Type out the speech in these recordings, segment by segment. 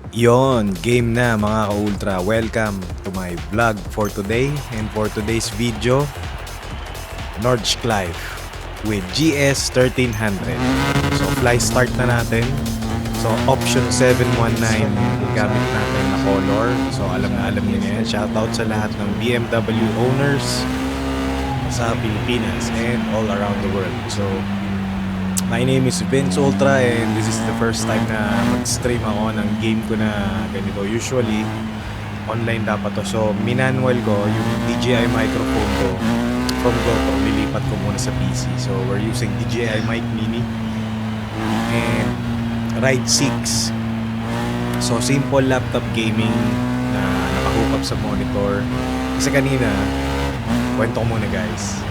Yon, game na mga ka-ultra. Welcome to my vlog for today. And for today's video, Nordschleife with GS 1300. So fly start na natin. So option 719 gamit natin na color. So alam niyo na yan. Shoutout sa lahat ng BMW owners sa Pilipinas and all around the world. So my name is Vince Ultra and this is the first time na mag-stream ako ng game ko na ganito. Usually, online dapat to. So, minanual ko yung DJI microphone ko from GoPro. Nilipat ko muna sa PC. So, we're using DJI Mic Mini and Ride 6. So, simple laptop gaming na nakahook up sa monitor. Kasi kanina, kwento ko muna guys.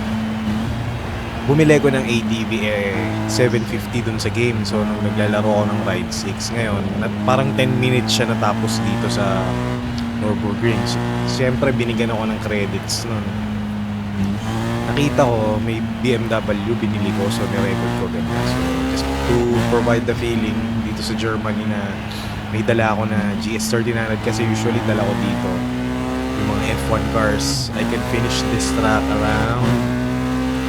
Bumili ko ng ATV 750 dun sa game. So, nung naglalaro ako ng Ride 6 ngayon, parang 10 minutes siya natapos dito sa Nürburgring. Siyempre, binigyan ako ng credits nun. Nakita ko, may BMW, binili ko. So, nirecord ko ganyan. So, just to provide the feeling dito sa Germany na may dala ako na GS 1300 kasi usually dala ko dito yung mga F1 cars. I can finish this track around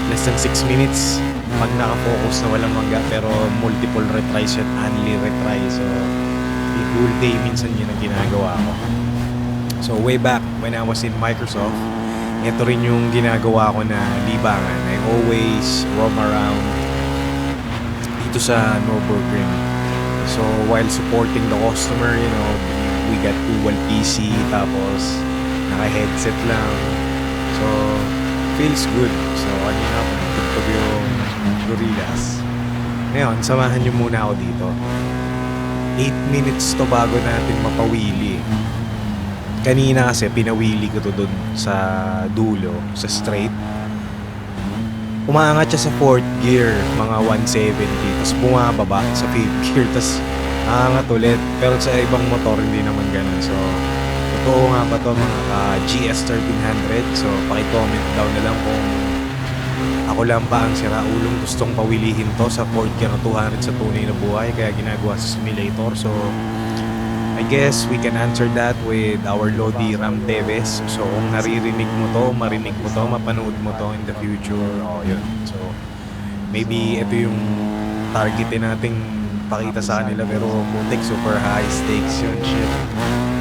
less than 6 minutes pag nakafocus na walang mangga, pero multiple retries yun, only retry. So the whole day minsan yun ang ginagawa ko. So way back when I was in Microsoft, ito rin yung ginagawa ko na libangan. I always roam around dito sa Nürburgring. So while supporting the customer, you know, we got dual PC, tapos naka-headset lang. So feels good. So, kanina ako nagtugtog yung Gorillaz. Ngayon, samahan nyo muna ako dito. 8 minutes to bago natin mapawili. Kanina kasi, pinawili ko to dun sa dulo, sa straight. Umaangat siya sa 4th gear, mga 170. Tapos bumababa sa 5th gear. Tapos aangat ulit. Pero sa ibang motor, hindi naman ganun. So, totoo nga ba to mga GS 1300? So paki-comment down na lang kung ako lang ba ang siraulong gustong pawilihin to sa 4th gear na 200 sa tunay na buhay kaya ginagawa sa simulator. So I guess we can answer that with our Lodi Ram Teves. So kung naririnig mo to, marinig mo to, mapanood mo to in the future, yun. So maybe ito yung targetin nating pakita sa kanila, pero putik, super high stakes yun, shit.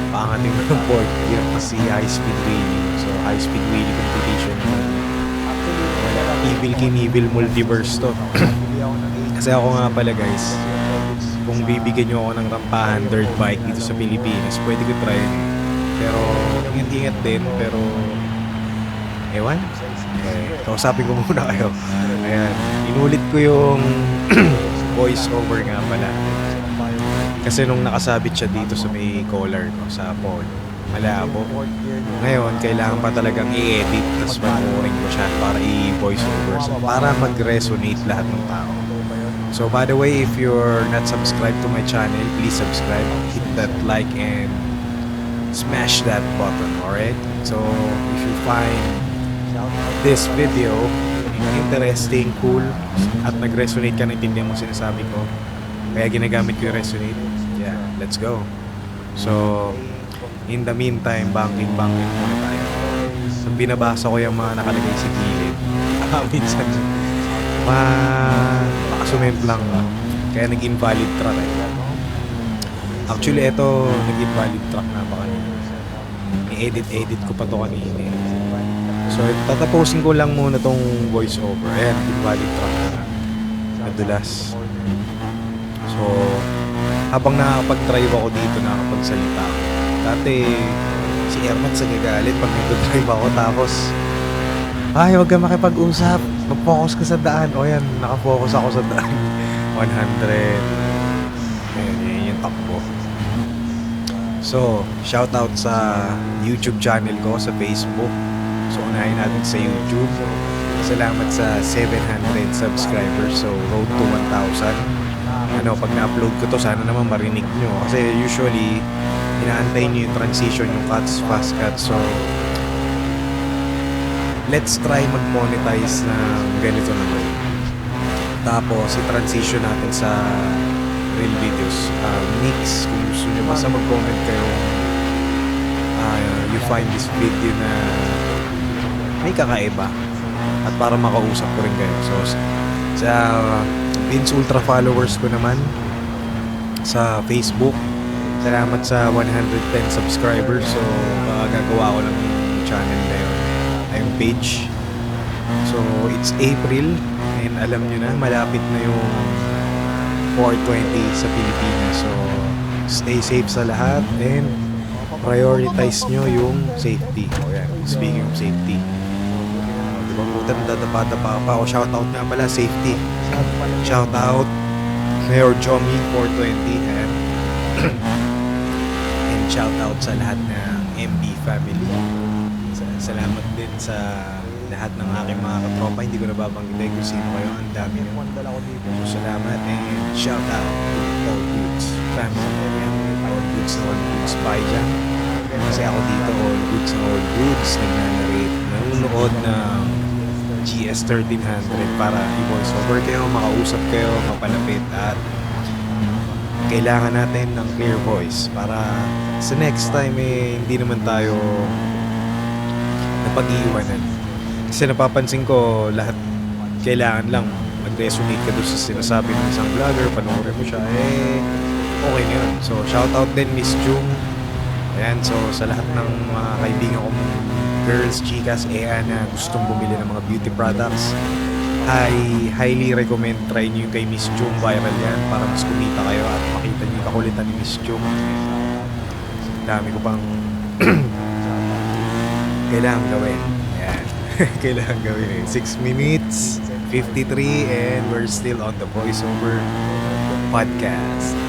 Pangating mo ng board, yun kasi high speed wheeling. So high speed wheeling competition. Evil Knievel multiverse to. Kasi ako nga pala guys, kung bibigyan nyo ako ng rampahan dirt bike dito sa Pilipinas, pwede ko try yun. Pero ingat-ingat din, pero ewan. Kausapin ko muna kayo. Ayan, inulit ko yung voice over nga pala. Kasi nung nakasabit siya dito sa may collar ko, sa pole, malabo. Ngayon, kailangan pa talagang i-edit, tapos manuring ko siya para i-voice over. So, para mag-resonate lahat ng tao. So, by the way, if you're not subscribed to my channel, please subscribe, hit that like, and smash that button, alright? So, if you find this video interesting, cool, at nag-resonate ka, naintindihan mo sinasabi ko, kaya ginagamit ko yung resonate, yeah, let's go. So, in the meantime, banking muna tayo. So, binabasa ko yung mga nakalagay sa gilid. Minsan, makasument lang. Kaya nag-invalid track Actually, ito, nag-invalid track na pa kanina. I-edit ko pa to kanina. So, tatapusin ko lang muna tong voice over. Ayan, invalid track na. Nadulas. So, habang nakakapag-drive ako dito, nakakapagsalita ako. Dati, si Ermat sa gagalit pag nag-drive ako, tapos ay, huwag ka makipag-usap, mag-focus ka sa daan. O yan, nakafocus ako sa daan. 100. Ayan yung takbo. So, shoutout sa YouTube channel ko, sa Facebook. So, unahin natin sa YouTube. Salamat sa 700 subscribers. So, road to 1,000. Pag na-upload ko to, sana naman marinig nyo. Kasi usually, inaantay nyo yung transition, yung cuts, fast cuts. So, let's try mag-monetize ng ganito naman. Tapos, i-transition natin sa real videos. Mix, kung gusto nyo, basta mag-comment kayo. You find this video na may kakaiba at para makausap ko rin kayo. So, sa Vince Ultra followers ko naman sa Facebook, salamat sa 110 subscribers. So, gagawa ko lang yung channel na yun, yung page. So, it's April and alam nyo na, malapit na yung 420 sa Pilipinas. So, stay safe sa lahat and prioritize nyo yung safety. O yan, speaking of safety. Diba puta, nadadapa-dapa pa ako. Shoutout nga pala, safety. Shoutout, Mayor Jomi 420 and shoutout sa lahat ng MB family. Salamat din sa lahat ng aking mga katropa. Hindi ko nababanggitin kung sino kayo. Ang dami nyo. So, salamat and shoutout to All Goods family. All Goods na All Goods bye dyan. Kasi ako dito, All Goods na All Goods, nagnanarate, nanonood ng GS 1300 para i-voice over kayo, makausap kayo, mapalapit, at kailangan natin ng clear voice para sa next time hindi naman tayo napag-iiwanan. Kasi napapansin ko lahat kailangan lang mag-resonate ka doon sa sinasabi ng isang vlogger, panoorin mo siya, okay na yun. So, shoutout din Miss Jung. Ayan, so sa lahat ng mga kaibigan kong girls, chicas, na gustong bumili ng mga beauty products, highly recommend try nyo yung kay Miss Jung. Viral yan para mas kumita kayo at makita nyo yung kakulitan ni Miss Jung. Dami ko pang kailangan gawin. Ayan. Kailangan gawin. 6 minutes 53 and we're still on the voiceover podcast.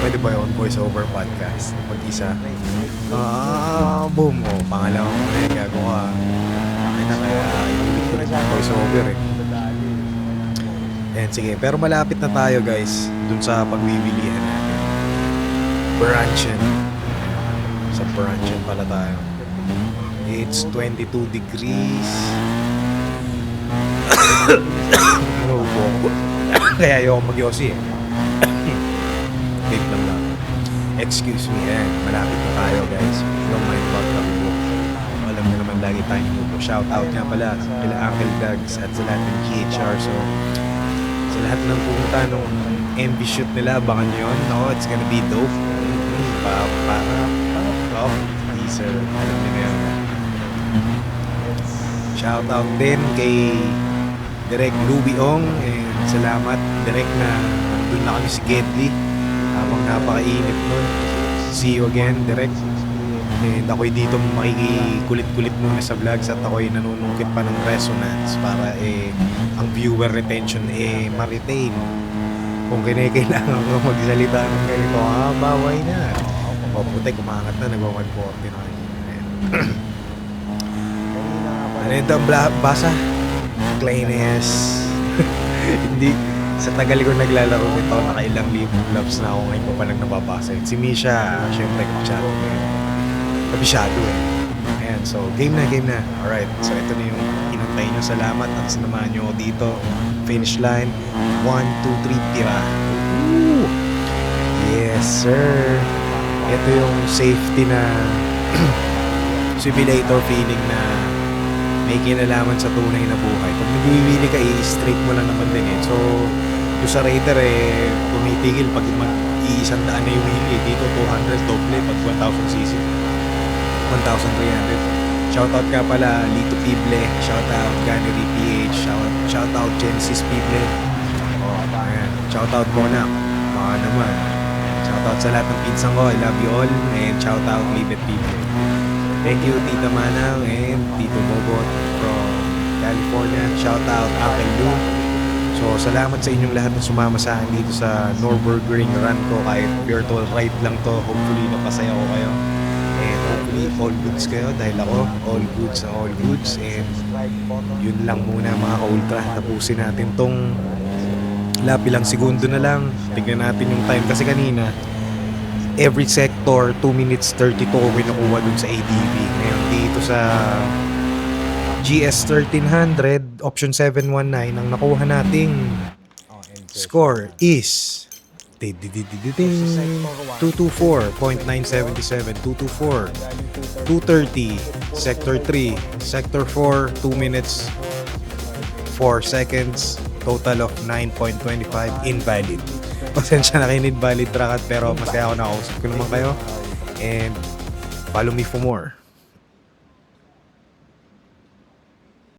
Pwede ba yung voiceover podcast? Mag-isa. Boom. Pangalawang gagawa. Ay na kaya inulit ko rin yung voiceover Ayan, sige. Pero malapit na tayo guys dun sa pagbibilihan natin. Branchin. Sa Branchin pala tayo. It's 22 degrees. Kaya ayoko mag-yosi Big lang. Excuse me, malapit na tayo guys. Don't mind about the book. Alam mo naman lagi tayong mubo. Shout out nga pala kila Uncle Dags at sa lahat ng GHR. So, sa lahat ng pumunta nung MV shoot nila, abangan nyo yun. No, it's gonna be dope. Teaser. Alam nyo na yun. Shout out din kay Direk Louie Ong and salamat Direk na doon na kami si Gedli habang napakainit nun. See you again Direk. And ako'y dito makikikulit-kulit muna sa vlogs at ako'y nanunungkit pa ng resonance para ang viewer retention ma-retain. Kung kinakailangan ko magsalita ng ganito, baway na. O puti, kumangat na, nag-140 na kayo. Ano ito ang basa? Kleines. Hindi, sa tagal ko naglalaro nito, nakailang laps na ako ngayon ko pa lang nababasa. Si Misha, syempre kapsyado na yun. Kabisado Ayan, so game na. Alright, so ito na yung hinantay nyo. Salamat at sinamahan nyo dito. Finish line. 1, 2, 3, tira. Woo! Yes, sir. Ito yung safety na simulator feeling na may kinalaman sa tunay na buhay. Pag nagwiwili ka, i-straight mo lang naman din So, yung sa Raider tumitigil pag mag-100 na yung wheel Dito 200, doble pag 1,000cc. 1,300. Shoutout ka pala Lito Pible. Shoutout Gannery PH. Shoutout Genesis Pible. Ayan. Shoutout Bonak. Baka naman. Shoutout sa lahat ng pinsan ko. I love you all. And shoutout Libet Pible. Thank you Tita Manang and Tito Bobot from California. Shoutout Uncle Lou. So salamat sa inyong lahat na sumama sa akin dito sa Nürburgring run ko. Kahit virtual ride lang to. Hopefully napasaya ko kayo. And hopefully all goods kayo dahil ako all goods and yun lang muna mga ka-ultra. Tapusin natin tong ilang segundo na lang. Tignan natin yung time kasi kanina every sector 2 minutes 32 ko kinukuha dun sa ADV. Ngayon dito sa GS 1300 option 719 ang nakuha nating score is 224.977, 224, 230, Sector 3, Sector 4, 2 minutes, 4 seconds, total of 9.25 invalid. Pasensya na kayo invalid track pero masaya ako nakausap ko naman kayo and follow me for more.